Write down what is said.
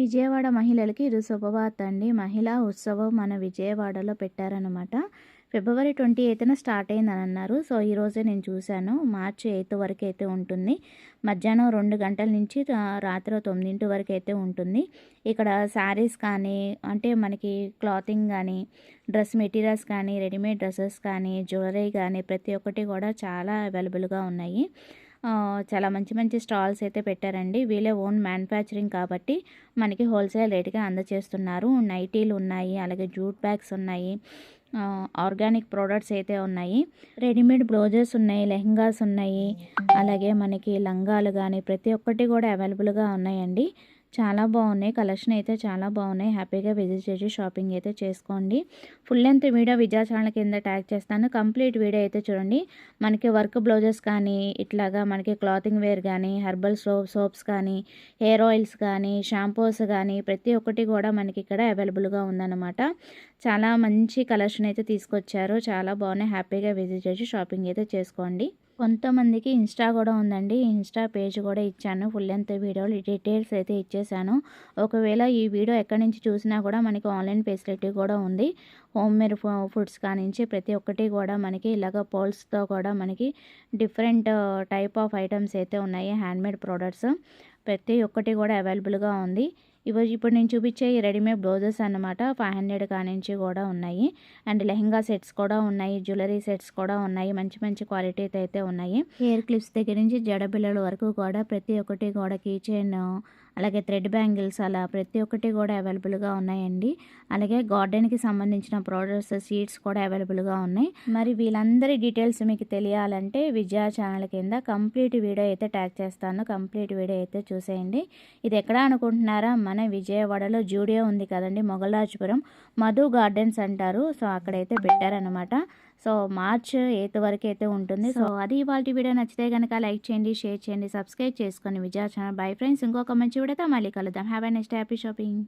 విజయవాడ మహిళలకి ఇది శుభవార్త అండి. మహిళా ఉత్సవం మన విజయవాడలో పెట్టారనమాట. ఫిబ్రవరి 28న స్టార్ట్ అయిందని అన్నారు. సో, ఈరోజే నేను చూశాను. మార్చి 8 వరకు అయితే ఉంటుంది. మధ్యాహ్నం 2 గంటల నుంచి రాత్రి 9 వరకు అయితే ఉంటుంది. ఇక్కడ శారీస్ కానీ, అంటే మనకి క్లాతింగ్ కానీ, డ్రెస్ మెటీరియల్స్ కానీ, రెడీమేడ్ డ్రెస్సెస్ కానీ, జ్యువెలరీ కానీ ప్రతి ఒక్కటి కూడా చాలా అవైలబుల్గా ఉన్నాయి. చాలా మంచి మంచి స్టాల్స్ అయితే పెట్టారండి. వీళ్ళే ఓన్ మ్యానుఫ్యాక్చరింగ్ కాబట్టి మనకి హోల్సేల్ రేట్‌గా అందజేస్తున్నారు. నైటీలు ఉన్నాయి, అలాగే జూట్ బ్యాగ్స్ ఉన్నాయి, ఆర్గానిక్ ప్రొడక్ట్స్ అయితే ఉన్నాయి. రెడీమేడ్ బ్లౌజెస్ ఉన్నాయి, లెహెంగాస్ ఉన్నాయి, అలాగే మనకి లంగాలు కానీ ప్రతి ఒక్కటి కూడా అవైలబుల్గా ఉన్నాయండి. చాలా బాగున్నాయి. కలెక్షన్ అయితే చాలా బాగున్నాయి. హ్యాపీగా విజిట్ చేసి షాపింగ్ అయితే చేసుకోండి. ఫుల్ లెంత్ వీడియో విజయ ఛానల్ కింద ట్యాగ్ చేస్తాను. కంప్లీట్ వీడియో అయితే చూడండి. మనకి వర్క్ బ్లౌజెస్ కానీ, ఇట్లాగా మనకి క్లాతింగ్ వేర్ కానీ, హెర్బల్ సోప్స్ కానీ, హెయిర్ ఆయిల్స్ కానీ, షాంపూస్ కానీ ప్రతి ఒక్కటి కూడా మనకి ఇక్కడ అవైలబుల్గా ఉందన్నమాట. చాలా మంచి కలెక్షన్ అయితే తీసుకొచ్చారు. చాలా బాగున్నాయి. హ్యాపీగా విజిట్ చేసి షాపింగ్ అయితే చేసుకోండి. కొంతమందికి ఇన్స్టా కూడా ఉందండి. ఇన్స్టా పేజ్ కూడా ఇచ్చాను. ఫుల్ లెంత్ వీడియోలు డీటెయిల్స్ అయితే ఇచ్చేసాను. ఒకవేళ ఈ వీడియో ఎక్కడి నుంచి చూసినా కూడా మనకి ఆన్లైన్ ఫెసిలిటీ కూడా ఉంది. హోమ్ మేడ్ ఫుడ్స్ కానించి ప్రతి ఒక్కటి కూడా మనకి ఇలాగ పోల్స్తో కూడా మనకి డిఫరెంట్ టైప్ ఆఫ్ ఐటమ్స్ అయితే ఉన్నాయి. హ్యాండ్మేడ్ ప్రోడక్ట్స్ ప్రతి ఒక్కటి కూడా అవైలబుల్గా ఉంది. ఇప్పుడు నేను చూపించే ఈ రెడీమేడ్ బ్లౌజెస్ అన్నమాట. 500 కానించి కూడా ఉన్నాయి. అండ్ లెహెంగా సెట్స్ కూడా ఉన్నాయి, జ్యువెలరీ సెట్స్ కూడా ఉన్నాయి. మంచి మంచి క్వాలిటీ అయితే ఉన్నాయి. హెయిర్ క్లిప్స్ దగ్గర నుంచి జడబిళ్ళల వరకు కూడా ప్రతి ఒక్కటి కూడా కీ చైన్, అలాగే థ్రెడ్ బ్యాంగిల్స్, అలా ప్రతి ఒక్కటి కూడా అవైలబుల్గా ఉన్నాయండి. అలాగే గార్డెన్కి సంబంధించిన ప్రోడక్ట్స్, సీడ్స్ కూడా అవైలబుల్గా ఉన్నాయి. మరి వీళ్ళందరి డీటెయిల్స్ మీకు తెలియాలంటే విజయ ఛానల్ కింద కంప్లీట్ వీడియో అయితే ట్యాగ్ చేస్తాను. కంప్లీట్ వీడియో అయితే చూసేయండి. ఇది ఎక్కడ అనుకుంటున్నారా? మన విజయవాడలో జూడియో ఉంది కదండి, మొగల్రాజపురం మధు గార్డెన్స్ అంటారు. సో, అక్కడైతే పెట్టారనమాట. సో, మార్చ్ 8 వరకు అయితే ఉంటుంది. సో, అది ఇవాల్టి వీడియో. నచ్చితే కనుక లైక్ చేయండి, షేర్ చేయండి, సబ్స్క్రైబ్ చేసుకొని విజయ ఛానల్. Bye friends. ఇంకొక మంచి వీడియోతో మళ్ళీ కలుద్దాం. Have a next happy shopping.